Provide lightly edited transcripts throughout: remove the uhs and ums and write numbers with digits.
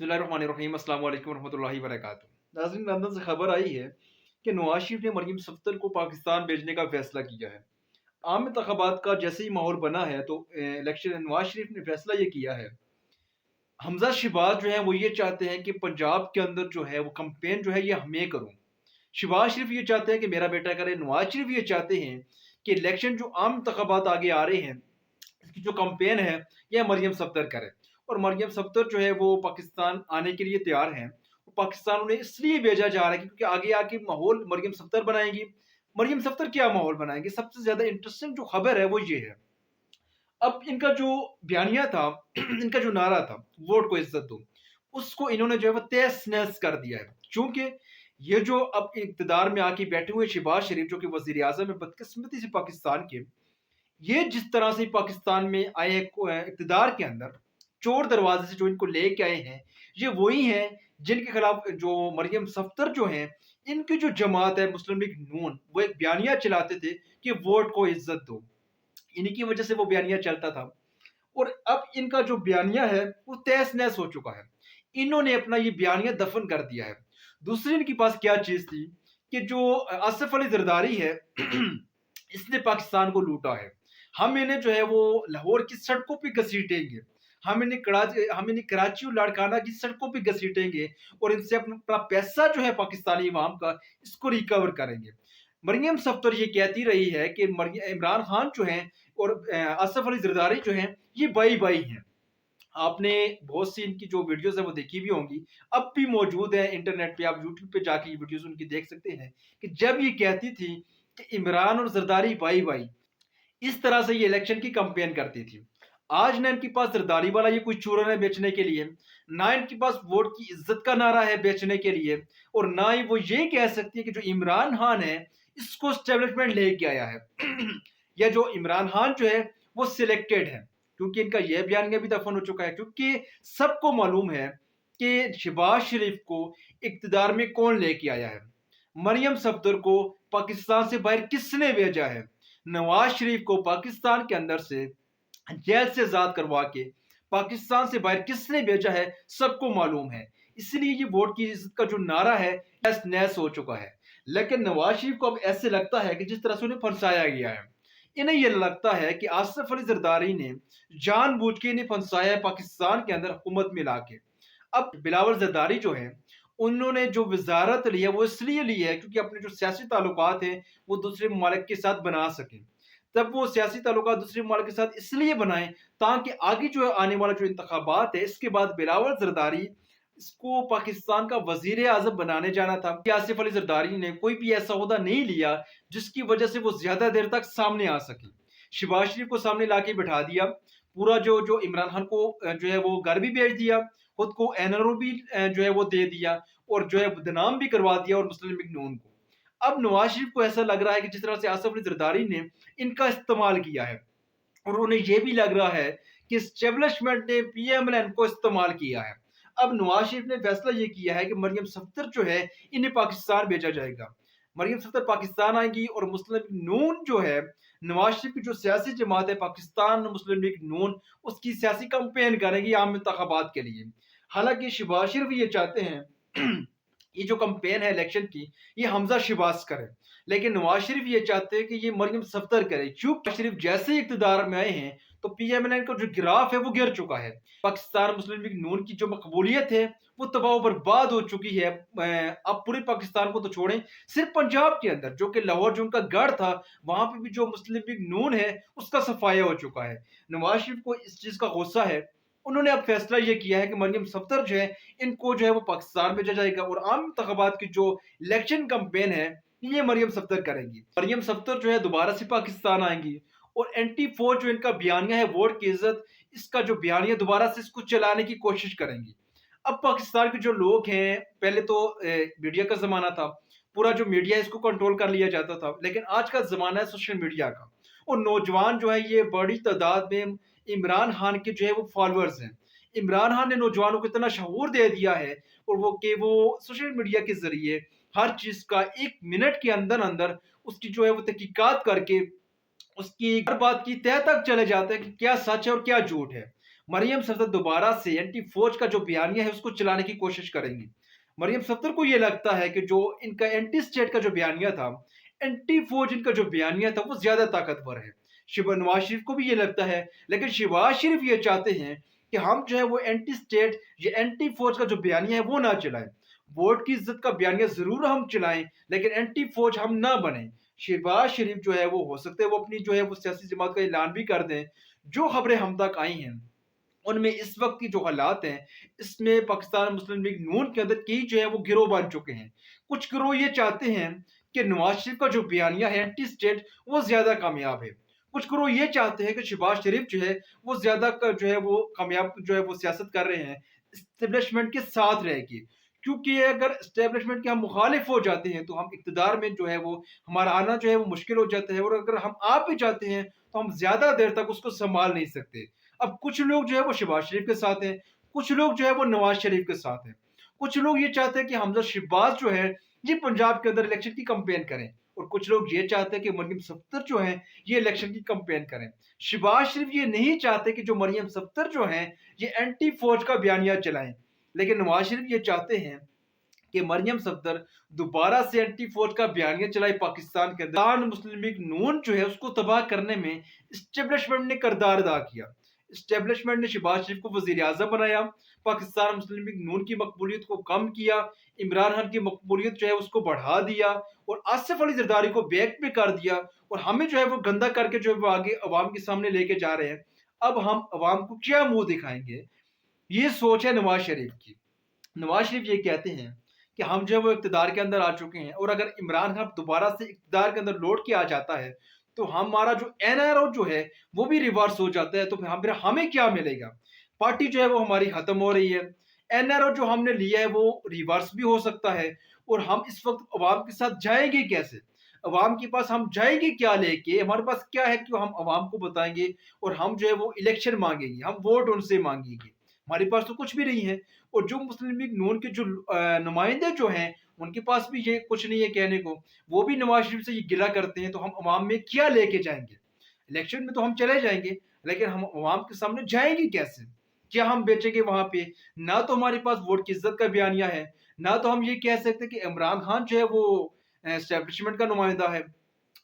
बिस्मिल्लाहिर्रहमानिर्रहीम अस्सलाम वालेकुम रहमतुल्लाहि व बरकातुहू। नाज़रीन, लंदन से खबर आई है कि नवाज शरीफ ने मरीम सफ्दर को पाकिस्तान भेजने का फैसला किया है। आम इंतखाबात का जैसे ही माहौल बना है तो इलेक्शन नवाज शरीफ ने फैसला ये किया है। हमजा शहबाज जो है वो ये चाहते हैं कि पंजाब के अंदर जो है वो कंपेन जो है ये मैं करूँ। शहबाज शरीफ ये चाहते हैं कि मेरा बेटा करे। नवाज शरीफ ये चाहते हैं कि इलेक्शन जो आम इंतखाबात आगे आ रहे हैं इसकी जो कंपेन है यह मरियम सफ्दर करे। और मरियम सफ्दर जो है वो पाकिस्तान आने के लिए तैयार हैं। वो पाकिस्तान उन्हें इसलिए भेजा जा रहा है क्योंकि आगे आके माहौल मरियम सफ्दर बनाएंगी। मरियम सफ्दर क्या माहौल बनाएंगे? सबसे ज्यादा इंटरेस्टिंग जो खबर है वो ये है। अब इनका जो बयानिया था इनका जो नारा था, वोट को इज्जत दो, उसको इन्होंने जो है वो तहस नहस कर दिया है। क्योंकि ये जो अब इक़्तिदार में आके बैठे हुए शहबाज शरीफ जो कि वजीर आजम है बदकिस्मती से पाकिस्तान के, ये जिस तरह से पाकिस्तान में आए हैं इक़्तिदार के अंदर चोर दरवाजे से जो इनको लेके आए हैं, ये वही हैं जिनके खिलाफ जो मरियम सफ्दर जो हैं, इनकी जो जमात है मुस्लिम लीग नून, वो एक बयानिया चलाते थे कि वोट को इज्जत दो। इन्हीं की वजह से वो बयानिया चलता था। और अब इनका जो बयानिया है वो तहस नहस हो चुका है। इन्होंने अपना ये बयानिया दफन कर दिया है। दूसरी इनके पास क्या चीज थी कि जो आसिफ अली जरदारी है इसने पाकिस्तान को लूटा है। हम इन्हें जो है वो लाहौर की सड़कों पे घसीटेंगे, हम इन्हें कराची और लाड़काना की सड़कों पे घसीटेंगे और इनसे अपना पैसा जो है पाकिस्तानी इमाम का इसको रिकवर करेंगे। मरियम सफ्दर ये कहती रही है कि इमरान खान जो है और आसिफ अली जरदारी जो है ये बाई बाई हैं। आपने बहुत सी इनकी जो वीडियोस है वो देखी भी होंगी, अब भी मौजूद है इंटरनेट पे। आप यूट्यूब पे जाके ये वीडियोस उनकी देख सकते हैं कि जब ये कहती थी कि इमरान और जरदारी बाई बाई, इस तरह से ये इलेक्शन की कंपेन करती थी। आज ना इनके पास जरदारी वाला ये कोई चूरन है बेचने के लिए, ना इनके पास वोट की इज्जत का नारा है बेचने के लिए, और ना ही वो ये कह सकती है कि जो इमरान खान है इसको स्टेब्लिशमेंट लेके आया है या जो इमरान खान जो है वो सिलेक्टेड है। क्योंकि इनका यह बयान भी दफन हो चुका है। क्योंकि सबको मालूम है कि शहबाज शरीफ को इक्तदार में कौन लेके आया है। मरियम सफ्दर को पाकिस्तान से बाहर किसने भेजा है? नवाज शरीफ को पाकिस्तान के अंदर से जेल से आजाद करवा के पाकिस्तान से बाहर किसने भेजा है सबको मालूम है। इसलिए ये वोट की इज्जत का जो नारा है तहस नहस हो चुका है। लेकिन नवाज शरीफ को अब ऐसे लगता है कि जिस तरह से उन्हें फंसाया गया है, इन्हें यह लगता है कि आसिफ अली जरदारी ने जानबूझ के इन्हें फंसाया है पाकिस्तान के अंदर हुकूमत में लाके। अब बिलावल जरदारी जो है उन्होंने जो वजारत ली है वो इसलिए ली है क्योंकि अपने जो सियासी ताल्लुकात हैं वो दूसरे ममालिक के साथ बना सकें। तब वो सियासी ताल्लुकात दूसरे ममालिक के साथ इसलिए बनाएं ताकि आगे जो है आने वाला जो इंतखाबात है इसके बाद बिलावल जरदारी इसको पाकिस्तान का वजीर आजम बनाने जाना था कि आसिफ अली जरदारी ने कोई भी ऐसा ओहदा नहीं लिया जिसकी वजह से वो ज्यादा देर तक सामने आ सके। शहबाज शरीफ को सामने लाके बिठा दिया, पूरा जो जो इमरान खान को जो है वो घर भी भेज दिया, खुद को एनआरओ भी जो है वो दे दिया और जो है बदनाम भी करवा दिया और मुस्लिम लीग नून को। अब नवाज शरीफ को ऐसा लग रहा है कि जिस तरह से आसिफ अली जरदारी ने इनका इस्तेमाल किया है और उन्हें यह भी लग रहा है कि स्टेब्लिशमेंट ने पीएमएलएन को इस्तेमाल किया है। अब नवाज शरीफ ने फैसला ये किया है कि मरियम सफ्दर जो है इन्हें पाकिस्तान भेजा जाएगा। मरियम सफ्दर पाकिस्तान आएंगी और मुस्लिम नून जो है नवाज शरीफ की जो सियासी जमात है पाकिस्तान मुस्लिम लीग नून उसकी सियासी कंपेन करेगी आम इंतखाबात के लिए। हालांकि शहबाज शरीफ ये चाहते हैं ये जो कंपेन है इलेक्शन की ये हमजा शहबाज करे, लेकिन नवाज शरीफ ये चाहते हैं कि ये मरियम सफ्दर करे। क्योंकि शरीफ जैसे ही इक़्तिदार में आए हैं तो पीएमएलएन का जो गिराफ है वो गिर चुका है। पाकिस्तान मुस्लिम लीग नून की जो मकबूलियत है वो तबाह बर्बाद हो चुकी है। अब पूरे पाकिस्तान को तो छोड़ें, सिर्फ पंजाब के अंदर जो कि लाहौर जो उनका गढ़ था वहां पे भी जो मुस्लिम लीग नून है उसका सफाया हो चुका है। नवाज शरीफ को इस चीज का गुस्सा है। उन्होंने अब फैसला ये किया है कि मरियम सफ्दर जो है इनको जो है वो पाकिस्तान भेजा जाएगा और आम इंतखाबात की जो इलेक्शन कंपेन है ये मरियम सफ्दर करेंगी। मरियम सफ्दर जो है दोबारा से पाकिस्तान आएंगी और एंटी फोर जो इनका बयानिया है वोट की इज्जत, इसका जो बयानिया दोबारा से इसको चलाने की कोशिश करेंगी। अब पाकिस्तान के जो लोग हैं, पहले तो मीडिया का जमाना था, पूरा जो मीडिया है इसको कंट्रोल कर लिया जाता था, लेकिन आज का जमाना है सोशल मीडिया का और नौजवान जो है ये बड़ी तादाद में इमरान खान के जो है वो फॉलोअर्स हैं। इमरान खान ने नौजवानों को इतना शऊर दे दिया है और वो सोशल मीडिया के जरिए हर चीज का एक मिनट के अंदर अंदर उसकी जो है वो तहकीकात करके उसकी हर बात की तह तक चले जाते हैं कि क्या सच है और क्या झूठ है। मरियम सफदर दोबारा से एंटी फौज का जो बयानिया है उसको चलाने की कोशिश करेंगी। मरियम सफदर को ये लगता है कि जो इनका एंटी स्टेट का जो बयानिया था, एंटी फौज इनका जो बयानिया था वो ज्यादा ताकतवर है। नवाज शरीफ को भी ये लगता है, लेकिन शहबाज शरीफ ये चाहते हैं कि हम जो है वो एंटी स्टेट या एंटी फौज का जो बयानिया है वो ना चलाएं। वोट की इज्जत का बयानिया जरूर हम चलाएं, लेकिन एंटी फौज हम ना बने। शहबाज शरीफ जो है वो हो सकता है वो अपनी जो है वो सियासी जमात का ऐलान भी कर दें। जो खबरें हम तक आई हैं उनमें इस वक्त की जो हालात हैं, इसमें पाकिस्तान मुस्लिम लीग नून के अंदर कई जो है वो गिरोह बन चुके हैं। कुछ गिरोह ये चाहते हैं कि नवाज शरीफ का जो बयानिया है एंटी स्टेट वो ज्यादा कामयाब है। कुछ गिरोह ये चाहते हैं कि शहबाज शरीफ जो है वो ज्यादा जो है वो कामयाब जो है वो सियासत कर रहे हैं इस्टेब्लिशमेंट के साथ रह के। क्योंकि अगर इस्टेब्लिशमेंट के हम मुखालिफ हो जाते हैं तो हम इक़्तिदार में जो है वो हमारा आना जो है वो मुश्किल हो जाता है, और अगर हम आ भी जाते हैं तो हम ज्यादा देर तक उसको संभाल नहीं सकते। अब कुछ लोग जो है वो शहबाज शरीफ के साथ हैं, कुछ लोग जो है वो नवाज शरीफ के साथ हैं। कुछ लोग ये चाहते हैं कि हमजा शहबाज जो है ये पंजाब के अंदर इलेक्शन की कंपेन करें, और कुछ लोग ये चाहते हैं कि मरियम सफ्तर जो है ये इलेक्शन की कंपेन करें। शहबाज शरीफ ये नहीं चाहते कि जो मरियम सफ्तर जो है ये एंटी फौज का बयानिया चलाएं, लेकिन नवाज शरीफ ये चाहते हैं कि मरियम सफदर दोबारा से एंटी फौज का बयानिया चलाए पाकिस्तान के अंदर। मुस्लिम लीग नून जो है उसको तबाह करने में इस्टेब्लिशमेंट ने किरदार अदा किया। इस्टेब्लिशमेंट ने शहबाज शरीफ को वजीर आजम बनाया, पाकिस्तान मुस्लिम लीग नून की मकबूलियत को कम किया, इमरान खान की मकबूलियत जो है उसको बढ़ा दिया, और आसिफ अली जरदारी को बैक पे कर दिया, और हमें जो है वो गंदा करके जो है वो आगे अवाम के सामने लेके जा रहे हैं। अब हम अवाम को क्या मुंह दिखाएंगे, ये सोच है नवाज शरीफ की। नवाज शरीफ ये कहते हैं कि हम जो है वो इक़्तिदार के अंदर आ चुके हैं, और अगर इमरान खान दोबारा से इक़्तिदार के अंदर लौट के आ जाता है तो हमारा जो एनआरओ जो है वो भी रिवर्स हो जाता है, तो फिर हमें क्या मिलेगा। पार्टी जो है वो हमारी खत्म हो रही है, एनआरओ जो हमने लिया है वो रिवर्स भी हो सकता है, और हम इस वक्त अवाम के साथ जाएंगे कैसे। अवाम के पास हम जाएंगे क्या लेके, हमारे पास क्या है कि हम अवाम को बताएंगे, और हम जो है वो इलेक्शन मांगेंगे, हम वोट उनसे मांगेंगे। हमारे पास तो कुछ भी नहीं है, और जो मुस्लिम लीग नून के जो नुमाइंदे जो हैं उनके पास भी ये कुछ नहीं है कहने को। वो भी नवाज शरीफ से ये गिला करते हैं, तो हम अवाम में क्या लेके जाएंगे। इलेक्शन में तो हम चले जाएंगे, लेकिन हम अवाम के सामने जाएंगे कैसे, क्या हम बेचेंगे वहां पे। ना तो हमारे पास वोट की इज्जत का बयानिया है, ना तो हम ये कह सकते कि इमरान खान जो है वो एस्टेब्लिशमेंट का नुमाइंदा है,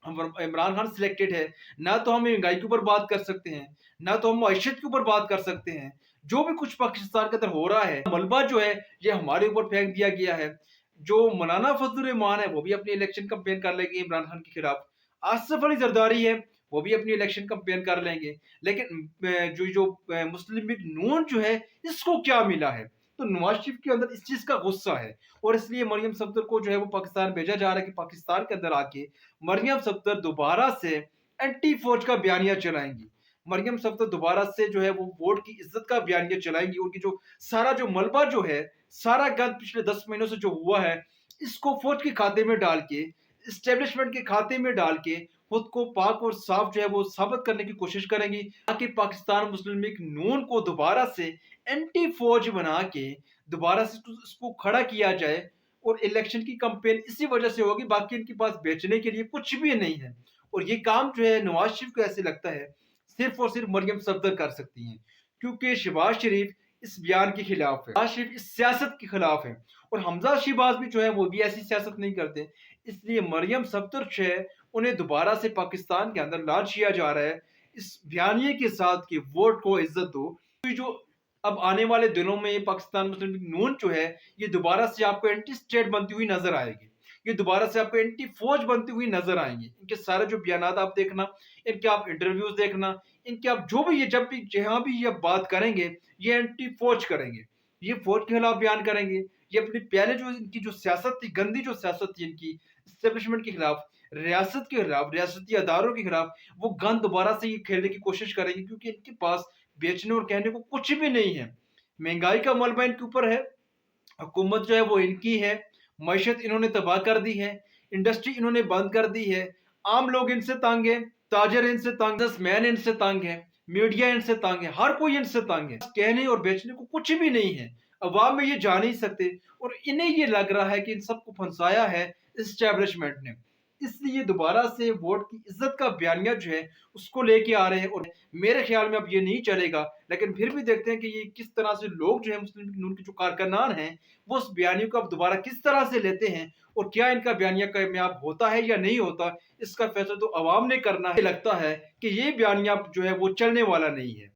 इमरान खान सिलेक्टेड है। ना तो हम महंगाई के ऊपर बात कर सकते हैं, ना तो हम मैशत के ऊपर बात कर सकते हैं। जो भी कुछ पाकिस्तान के अंदर हो रहा है, मलबा जो है ये हमारे ऊपर फेंक दिया गया है। जो मौलाना फजलुर रहमान है वो भी अपनी इलेक्शन कंपेन कर लेंगे इमरान खान के खिलाफ। आसिफ अली जरदारी है वो भी अपनी इलेक्शन कंपेन कर लेंगे। लेकिन जो जो मुस्लिम लीग नून जो है इसको क्या मिला है। तो नवाज शरीफ के अंदर इस चीज का गुस्सा है, और इसलिए मरियम सफदर को जो है वो पाकिस्तान भेजा जा रहा है कि पाकिस्तान के अंदर आके मरियम सफदर दोबारा से एंटी फौज का बयानिया चलाएंगी। मरियम सफदर दोबारा से जो है वो वोट की इज्जत का बयानिया चलाएंगी। उनकी जो सारा जो मलबा जो है, सारा गंद पिछले 10 महीनों से जो हुआ है, इसको फौज के खाते में डाल के, इस्टेब्लिशमेंट के खाते में डाल के खुद को पाक और साफ जो है वो साबित करने की कोशिश करेंगी, ताकि पाकिस्तान मुस्लिम लीग नून को दोबारा से एंटी फौज बना के दोबारा से इसको खड़ा किया जाए। और इलेक्शन की कंपेन इसी वजह से होगी, बाकी इनके पास बेचने के लिए कुछ भी नहीं है। और ये काम जो है नवाज शरीफ को ऐसे लगता है सिर्फ और सिर्फ मरियम सफदर कर सकती हैं, क्योंकि शहबाज शरीफ इस बयान के खिलाफ है, शहबाज शरीफ इस सियासत के खिलाफ है, और हमजा शहबाज भी जो है वो भी ऐसी सियासत नहीं करते। इसलिए मरियम सफदर जो है उन्हें दोबारा से पाकिस्तान के अंदर लॉन्च किया जा रहा है इस बयानिए के साथ कि वोट को इज्जत दो। तो जो अब आने वाले दिनों में पाकिस्तान मुस्लिम लीग नून जो है ये दोबारा से आपको एंटी स्टेट बनती हुई नजर आएगी, ये दोबारा से आपको एंटी फौज बनती हुई नजर आएंगे। इनके सारे जो बयान आप देखना, इनके आप इंटरव्यूज देखना, इनके आप जो भी ये जब भी जहां भी ये बात करेंगे ये एंटी फौज करेंगे, ये फौज के खिलाफ बयान करेंगे। ये अपनी पहले जो इनकी जो सियासत थी, गंदी जो सियासत थी इनकी इस्टेब्लिशमेंट के खिलाफ, रियासत के खिलाफ, रियासती अदारों के खिलाफ, वो गंद दोबारा से ये खेलने की कोशिश करेंगे, क्योंकि इनके पास बेचने और कहने को कुछ भी नहीं है। महंगाई का मलबा इनके ऊपर है, हुकूमत जो है वो इनकी है, मैशत इन्होंने तबाह कर दी है, इंडस्ट्री इन्होंने बंद कर दी है, आम लोग इनसे तंग है, ताजर इनसे तंग, बिजनेसमैन इनसे तंग है, मीडिया इनसे तंग है, हर कोई इनसे तंग है। कहने और बेचने को कुछ भी नहीं है, अवाम में ये जा नहीं सकते, और इन्हें ये लग रहा है कि इन सबको फंसाया है इस्टेब्लिशमेंट ने। इसलिए दोबारा से वोट की इज्जत का बयानिया जो है उसको लेके आ रहे हैं, और मेरे ख्याल में अब ये नहीं चलेगा। लेकिन फिर भी देखते हैं कि ये किस तरह से लोग जो है मुस्लिम लीग नून के जो कारकुनान हैं वो उस बयानियों को अब दोबारा किस तरह से लेते हैं, और क्या इनका बयानिया कामयाब होता है या नहीं होता, इसका फैसला तो अवाम ने करना है। लगता है कि ये बयानिया जो है वो चलने वाला नहीं है।